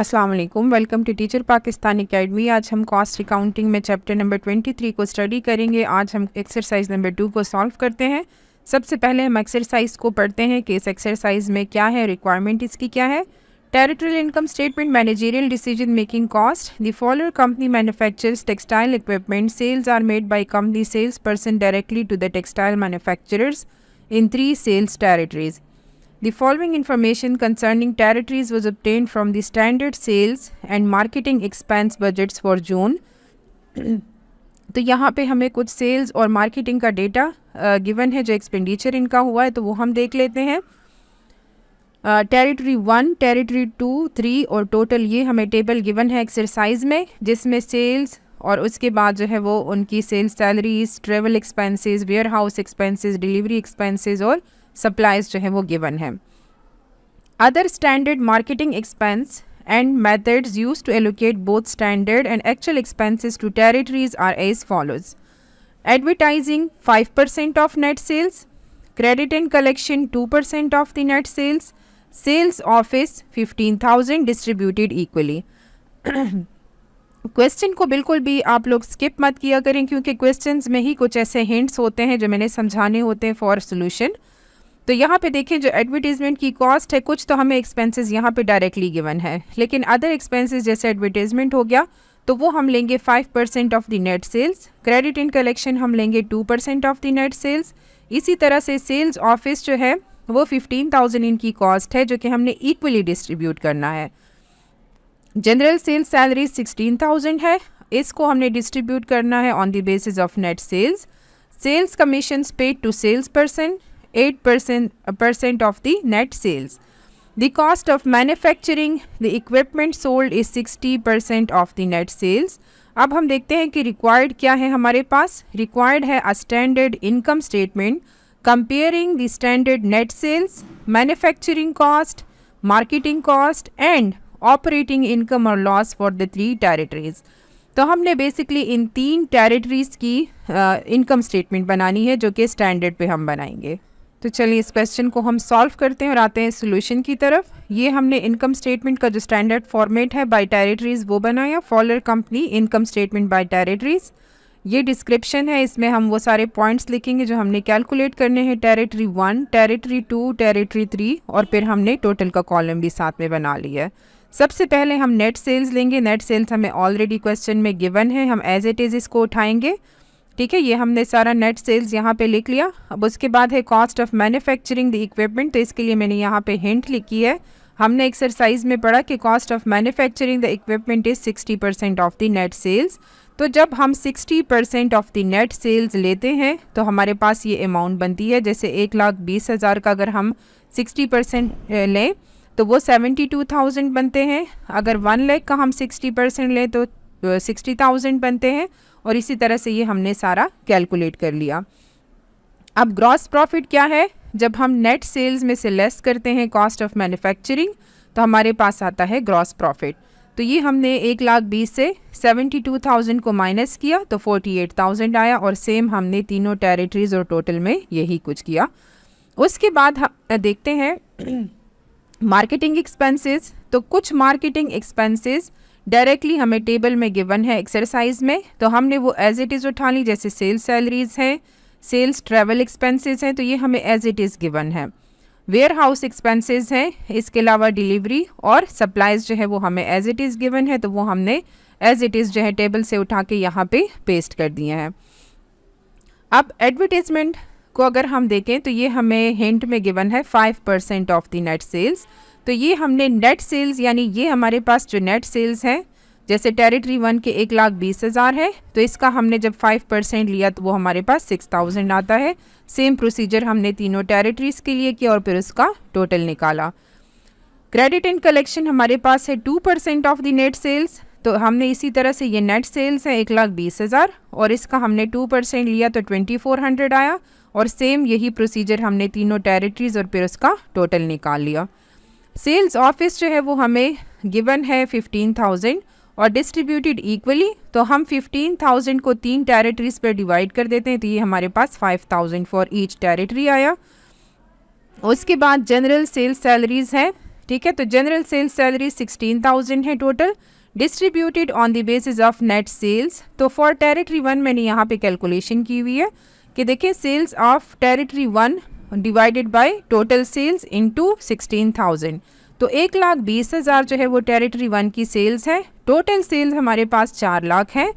अस्सलाम वालेकुम, welcome to teacher Pakistan academy. आज हम कॉस्ट अकाउंटिंग में चैप्टर नंबर 23 को स्टडी करेंगे। आज हम एक्सरसाइज नंबर 2 को सॉल्व करते हैं। सबसे पहले हम एक्सरसाइज को पढ़ते हैं कि इस एक्सरसाइज में क्या है, रिक्वायरमेंट इसकी क्या है। Territorial income statement, managerial decision making cost. The following company manufactures textile equipment, sales are made by company sales person directly to the textile manufacturers in 3 sales territories. The following information concerning territories was obtained from the standard sales and marketing expense budgets for June. तो यहाँ पे हमें कुछ sales और marketing का data given है जो expenditure इनका हुआ है, तो वो हम देख लेते हैं। टेरिटरी 1, टेरिटरी 2, 3 और टोटल ये हमें टेबल गिवन है एक्सरसाइज में, जिसमें सेल्स और उसके बाद जो है वो उनकी sales salaries, travel expenses, warehouse expenses, delivery expenses और सप्लाईज जो है वो गिवन है। Other standard marketing expense and methods used to allocate both standard and actual expenses to territories are as follows. Advertising 5% of net sales, credit and collection 2% of the net sales, sales office 15,000 distributed equally. Question को बिल्कुल भी आप लोग skip मत किया करें, क्योंकि questions में ही कुछ ऐसे हिंट्स होते हैं जो मैंने समझाने होते हैं फॉर सोल्यूशन। तो यहाँ पे देखें, जो एडवर्टीजमेंट की कॉस्ट है, कुछ तो हमें एक्सपेंसेस यहाँ पे डायरेक्टली गिवन है, लेकिन अदर एक्सपेंसेस जैसे एडवर्टीजमेंट हो गया तो वो हम लेंगे 5% of the net sales. Credit and collection हम लेंगे 2% ऑफ द नेट सेल्स। इसी तरह से सेल्स ऑफिस जो है वो 15,000 इनकी कॉस्ट है, जो कि हमने इक्वली डिस्ट्रीब्यूट करना है। जनरल सेल्स सैलरी 16,000 है, इसको हमने डिस्ट्रीब्यूट करना है on the basis of net sales. Sales commissions paid to sales person 8% of the net sales. The cost of manufacturing the equipment sold is 60% of the net sales. अब हम देखते हैं कि रिक्वायर्ड क्या है हमारे पास। रिक्वायर्ड है a standard income statement comparing the standard net sales, manufacturing cost, marketing cost and operating income और लॉस फॉर द 3 टेरिटरीज। तो हमने बेसिकली इन 3 टेरिटरीज की इनकम स्टेटमेंट बनानी है, जो कि स्टैंडर्ड पे हम बनाएंगे। तो चलिए इस क्वेश्चन को हम सॉल्व करते हैं और आते हैं सोल्यूशन की तरफ। ये हमने इनकम स्टेटमेंट का जो स्टैंडर्ड फॉर्मेट है बाय टेरिटरीज वो बनाया। Follower company income statement by territories, ये डिस्क्रिप्शन है, इसमें हम वो सारे पॉइंट्स लिखेंगे जो हमने कैलकुलेट करने हैं। टेरिटरी 1, टेरिटरी 2, टेरिटरी 3 और फिर हमने टोटल का कॉलम भी साथ में बना लिया है। सबसे पहले हम नेट सेल्स लेंगे। नेट सेल्स हमें ऑलरेडी क्वेश्चन में गिवन है, हम एज इट इज़ इसको उठाएंगे। ठीक है, ये हमने सारा नेट सेल्स यहाँ पे लिख लिया। अब उसके बाद है cost of manufacturing the equipment, तो इसके लिए मैंने यहाँ पे हिंट लिखी है। हमने एक्सरसाइज में पढ़ा कि cost of manufacturing the equipment is 60% of the net sales. तो जब हम 60% ऑफ द नेट सेल्स लेते हैं तो हमारे पास ये अमाउंट बनती है। जैसे 1,20,000 का अगर हम 60% लें तो वो 72,000 बनते हैं। अगर 1 लाख का हम 60% लें तो 60,000 बनते हैं। और इसी तरह से ये हमने सारा कैलकुलेट कर लिया। अब ग्रॉस प्रॉफिट क्या है, जब हम नेट सेल्स में से लेस करते हैं कॉस्ट ऑफ मैन्युफैक्चरिंग तो हमारे पास आता है ग्रॉस प्रॉफिट। तो ये हमने 1,20,000 से 72,000 को माइनस किया तो 48,000 आया, और सेम हमने तीनों टेरिटरीज और टोटल में यही कुछ किया। उसके बाद हम देखते हैं मार्केटिंग एक्सपेंसेस। तो कुछ मार्केटिंग एक्सपेंसेस डायरेक्टली हमें टेबल में गिवन है एक्सरसाइज में, तो हमने वो एज इट इज़ उठा ली। जैसे सेल्स सैलरीज हैं, सेल्स ट्रैवल एक्सपेंसेस हैं, तो ये हमें एज इट इज़ गिवन है। वेयर हाउस एक्सपेंसेस हैं, इसके अलावा डिलीवरी और सप्लाईज जो है वो हमें एज इट इज़ गिवन है, तो वो हमने एज इट इज़ जो है टेबल से उठा के यहाँ पे पेस्ट कर दिए हैं। अब एडवर्टीजमेंट को अगर हम देखें तो ये हमें हिंट में गिवन है 5% ऑफ द नेट सेल्स। तो ये हमने नेट सेल्स, यानी ये हमारे पास जो नेट सेल्स हैं, जैसे टेरिटरी 1 के 1,20,000 है, तो इसका हमने जब 5% लिया तो वो हमारे पास 6,000 आता है। सेम प्रोसीजर हमने तीनों टेरिटरीज के लिए किया और फिर उसका टोटल निकाला। क्रेडिट एंड कलेक्शन हमारे पास है 2% ऑफ द नेट सेल्स, तो हमने इसी तरह से ये नेट सेल्स है 1,20,000 और इसका हमने 2% लिया तो 2,400 आया, और सेम यही प्रोसीजर हमने तीनों टेरिटरीज और फिर उसका टोटल निकाल लिया। सेल्स ऑफिस जो है वो हमें गिवन है 15,000 और डिस्ट्रीब्यूटेड इक्वली, तो हम 15,000 को 3 टेरिटरीज पर डिवाइड कर देते हैं, तो ये हमारे पास 5,000 फॉर ईच टेरिटरी आया। उसके बाद जनरल सेल्स सैलरीज है ठीक है। तो जनरल सेल्स सैलरी 16,000 है total, distributed on the basis of net sales. तो फॉर टेरिटरी 1 मैंने यहाँ पे कैलकुलेशन की हुई है कि देखिए sales of territory 1 divided by total sales into 16,000। तो 1,20,000 जो है वो टेरिटरी 1 की सेल्स है। टोटल सेल्स हमारे पास 4 लाख है।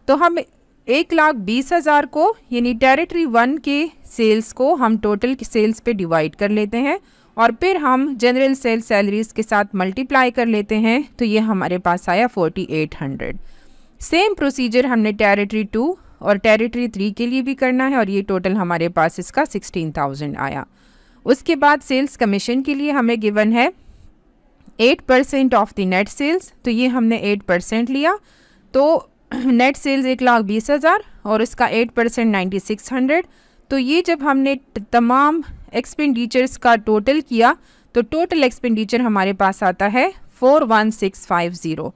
तो हम 1,20,000 को यानी टेरिटरी 1 के सेल्स को हम टोटल सेल्स पे डिवाइड कर लेते हैं और फिर हम जनरल सेल्स सैलरीज के साथ मल्टीप्लाई कर लेते हैं। तो ये हमारे पास आया 4,800। सेम प्रोसीजर हमने टेरिटरी 2 और टेरिटरी 3 के लिए भी करना है और ये टोटल हमारे पास इसका 16,000 आया। उसके बाद सेल्स कमीशन के लिए हमें गिवन है 8% ऑफ द नेट सेल्स। तो ये हमने 8% लिया। तो नेट सेल्स 1,20,000 और इसका 8% 9,600। तो ये जब हमने तमाम एक्सपेंडिचर्स का टोटल किया तो टोटल एक्सपेंडिचर हमारे पास आता है 4,1650।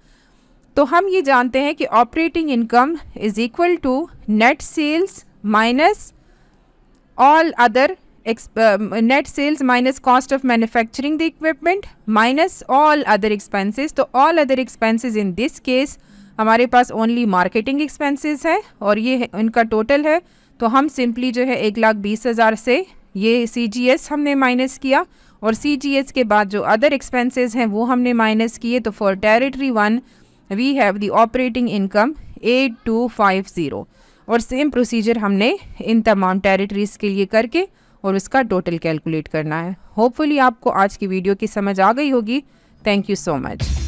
तो हम ये जानते हैं कि operating income is equal to net sales minus all other net sales minus cost of manufacturing the equipment minus all other expenses. तो all other expenses in this case हमारे पास ओनली मार्केटिंग एक्सपेंसेस है और ये इनका total है। तो हम सिंपली जो है 1,20,000 से ये CGS हमने माइनस किया और CGS के बाद जो अदर एक्सपेंसेस हैं वो हमने माइनस किए। तो for territory 1 we have the operating income 8,250 और सेम प्रोसीजर हमने इन तमाम टेरिटरीज़ के लिए करके और उसका टोटल कैलकुलेट करना है। होपफुली आपको आज की वीडियो की समझ आ गई होगी। Thank you so much.